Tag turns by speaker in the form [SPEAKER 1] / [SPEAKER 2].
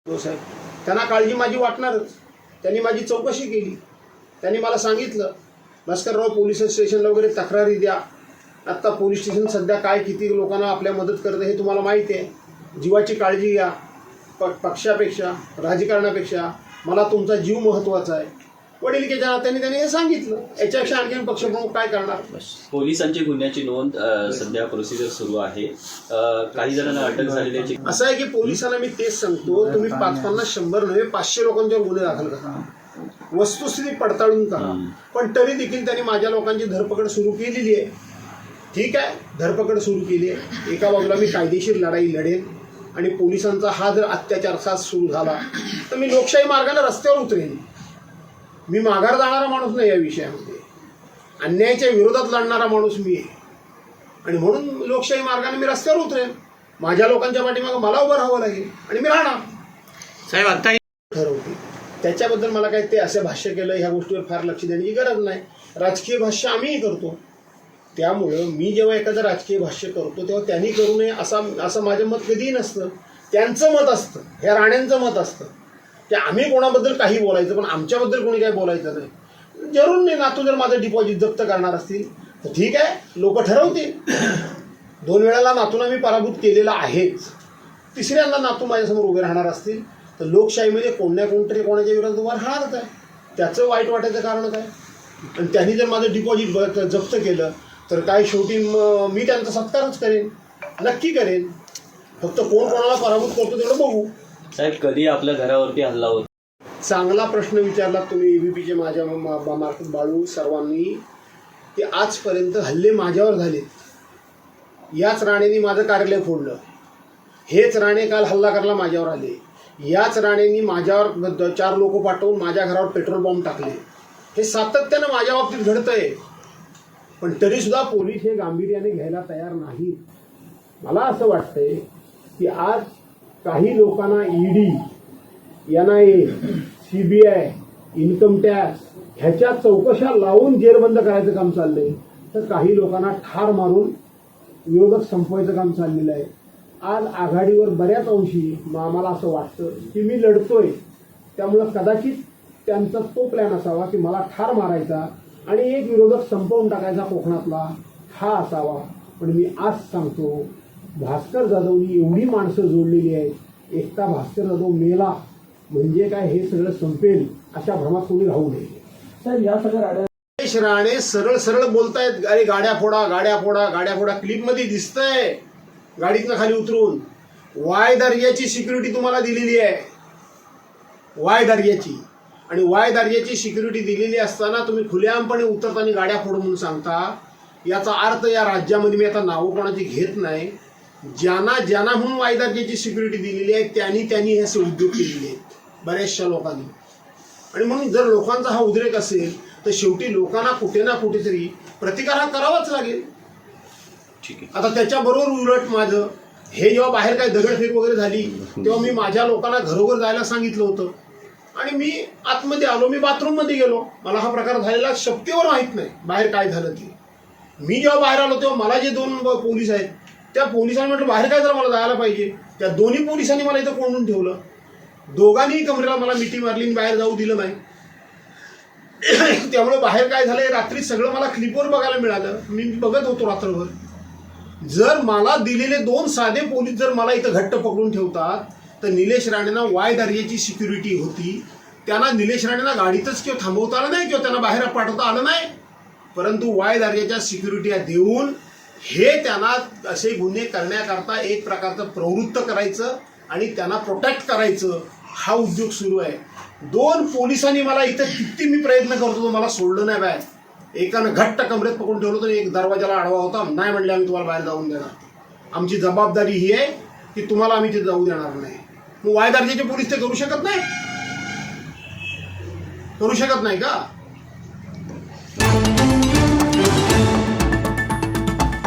[SPEAKER 1] हो साहेब, त्यांना काळजी माझी वाटणारच. त्यांनी माझी चौकशी केली. त्यांनी मला सांगितलं, भास्करराव पोलीस स्टेशनला वगैरे तक्रारी द्या. आत्ता पोलीस स्टेशन सध्या काय किती लोकांना आपल्या मदत करतं हे तुम्हाला माहिती आहे. जीवाची काळजी घ्या. पक्षापेक्षा राजकारणापेक्षा मला तुमचा जीव महत्त्वाचा आहे. वडिलकीच्या नात्याने त्यांनी हे सांगितलं. याच्यापेक्षा आणखी पक्षप्रमुख काय करणार.
[SPEAKER 2] पोलिसांची गुन्ह्याची नोंद सध्या प्रोसिजर सुरू आहे. काही जणांना अटक झालेली.
[SPEAKER 1] असं आहे की पोलिसांना मी तेच सांगतो, तुम्ही 50-50, 100 नव्हे 500 लोकांच्यावर गुन्हे दाखल करा, वस्तुस्थिती पडताळून करा. पण तरी देखील त्यांनी माझ्या लोकांची धरपकड सुरू केलेली आहे. ठीक आहे, धरपकड सुरू केली आहे. एका बाजूला मी कायदेशीर लढाई लढेन आणि पोलिसांचा हा जर अत्याचार सुरू झाला तर मी लोकशाही मार्गाने रस्त्यावर उतरेन. मी माघार जाणारा माणूस नाही या विषयामध्ये. अन्यायाच्या विरोधात लढणारा माणूस मी आहे आणि म्हणून लोकशाही मार्गाने मी रस्त्यावर उतरेन. माझ्या लोकांच्या पाठीमागं मला उभं राहावं लागेल आणि मी राहणार.
[SPEAKER 3] साहेब आता
[SPEAKER 1] ठरवते त्याच्याबद्दल मला काय ते असं भाष्य केलं ह्या गोष्टीवर फार लक्ष देण्याची गरज नाही. राजकीय भाष्य आम्हीही करतो. त्यामुळं मी जेव्हा एखादं राजकीय भाष्य करतो तेव्हा त्यांनी करू नये असं माझं मत कधीही नसतं. त्यांचं मत असतं, ह्या राण्यांचं मत असतं की आम्ही कोणाबद्दल काही बोलायचं पण आमच्याबद्दल कोणी काही बोलायचं नाही. जरूर नाही. नातू जर माझं डिपॉझिट जप्त करणार असतील तर ठीक आहे, लोक ठरवतील. 2 वेळेला नातूला मी पराभूत केलेला आहेच. तिसऱ्यांदा नातू माझ्यासमोर उभे राहणार असतील तर लोकशाहीमध्ये कोण ना कोणतरी कोणाच्या विरोधात उभा राहणारच आहे. त्याचं वाईट वाटायचं कारण काय. आणि त्यांनी जर माझं डिपॉझिट जप्त केलं तर काय शेवटी मी त्यांचा सत्कारच करेन, नक्की करेन. फक्त कोण कोणाला पराभूत करतो तेवढं बघू.
[SPEAKER 2] साहेब कधी आपल्या घरावरती हल्ला होता?
[SPEAKER 1] चांगला प्रश्न विचारला तुम्ही EBPचे माझ्या मार्फत बाळू सर्वांनी. की आजपर्यंत हल्ले माझ्यावर झाले. याच राणेंनी माझं कार्यालय फोडलं. हेच राणे काल हल्ला करायला माझ्यावर आले. याच राणेंनी माझ्यावर 4 लोक पाठवून माझ्या घरावर पेट्रोल बॉम्ब टाकले. हे सातत्यानं माझ्या बाबतीत घडतंय. पण तरीसुद्धा पोलीस हे गांभीर्याने घ्यायला तयार नाहीत. मला असं वाटतंय की आज काही लोकांना ED, NIA, CBI, income tax ह्याच्या चौकशा लावून जेरबंद करायचं काम चाललंय, तर काही लोकांना ठार मारून विरोधक संपवायचं काम चाललेलं आहे. आज आघाडीवर बऱ्याच अंशी आम्हाला असं वाटतं की मी लढतोय, त्यामुळं कदाचित त्यांचा तो प्लॅन असावा की मला ठार मारायचा आणि एक विरोधक संपवून टाकायचा कोकणातला, हा असावा. पण मी आज सांगतो, भास्कर जाधवनी एवढी माणसं जोडलेली आहेत. एकटा भास्कर जाधव मेला म्हणजे काय हे सगळं संपेल अशा भ्रमात कोणी राहू नये.
[SPEAKER 3] साहेब या सगळ्या
[SPEAKER 1] निलेश राणे सरळ सरळ बोलतायत, अरे गाड्या फोडा गाड्या फोडा गाड्या फोडा. क्लिपमध्ये दिसतंय गाडीतनं खाली उतरून. वाय दर्जाची सिक्युरिटी तुम्हाला दिलेली आहे, वाय दर्जाची. आणि वाय दर्जाची सिक्युरिटी दिलेली असताना तुम्ही खुलेआमपणे उतरताना गाड्या फोडू म्हणून सांगता. याचा अर्थ या राज्यामध्ये मी आता नावं कोणाची घेत नाही, ज्यांना म्हणून वाय दर्जाची सिक्युरिटी दिलेली आहे त्यांनी हे असे उद्योग केलेले आहेत बऱ्याचशा लोकांनी. आणि म्हणून जर लोकांचा हा उद्रेक असेल तर शेवटी लोकांना कुठे ना कुठेतरी प्रतिकार हा करावाच लागेल.
[SPEAKER 2] ठीक आहे.
[SPEAKER 1] आता त्याच्याबरोबर उलट माझं हे जेव्हा बाहेर काय दगडफेक वगैरे झाली तेव्हा मी माझ्या लोकांना घरोघर जायला सांगितलं होतं आणि मी आतमध्ये आलो. मी बाथरूममध्ये गेलो. मला हा प्रकार झालेला शक्तीवर माहीत नाही बाहेर काय झालं ते. मी जेव्हा बाहेर आलो तेव्हा मला जे 2 पोलीस आहेत त्या पोलिसांनी म्हटलं बाहेर काय, जर मला जायला पाहिजे. त्या दोन्ही पोलिसांनी मला इथं कोंडून ठेवलं. दोघांनी कमरेला मला मिठी मारली आणि बाहेर जाऊ दिलं नाही. त्यामुळे बाहेर काय झालंय रात्री सगळं मला क्लिपवर बघायला मिळालं. मी बघत होतो रात्रभर. जर मला दिलेले 2 साधे पोलीस जर मला इथं घट्ट पकडून ठेवतात तर निलेश राणेंना वाय दर्जाची सिक्युरिटी होती. त्यांना निलेश राणेंना गाडीतच किंवा थांबवता आलं नाही किंवा त्यांना बाहेर पाठवता आलं नाही, परंतु वाय दर्जाच्या सिक्युरिटी देऊन हे त्यांना असे गुन्हे करण्याकरता एक प्रकारचं प्रवृत्त करायचं आणि त्यांना प्रोटेक्ट करायचं हा उद्योग सुरू आहे. 2 पोलिसांनी मला इथं किती मी प्रयत्न करत होतो, मला सोडलं नाही बाहेर. एकानं घट्ट कमरेत पकडून ठेवलं तर एक दरवाजाला आडवा होता. नाही म्हणले आम्ही तुम्हाला बाहेर जाऊन देणार. आमची जबाबदारी ही आहे की तुम्हाला आम्ही तिथे जाऊ देणार नाही. मग वाय दर्जाचे पोलीस ते करू शकत नाही का.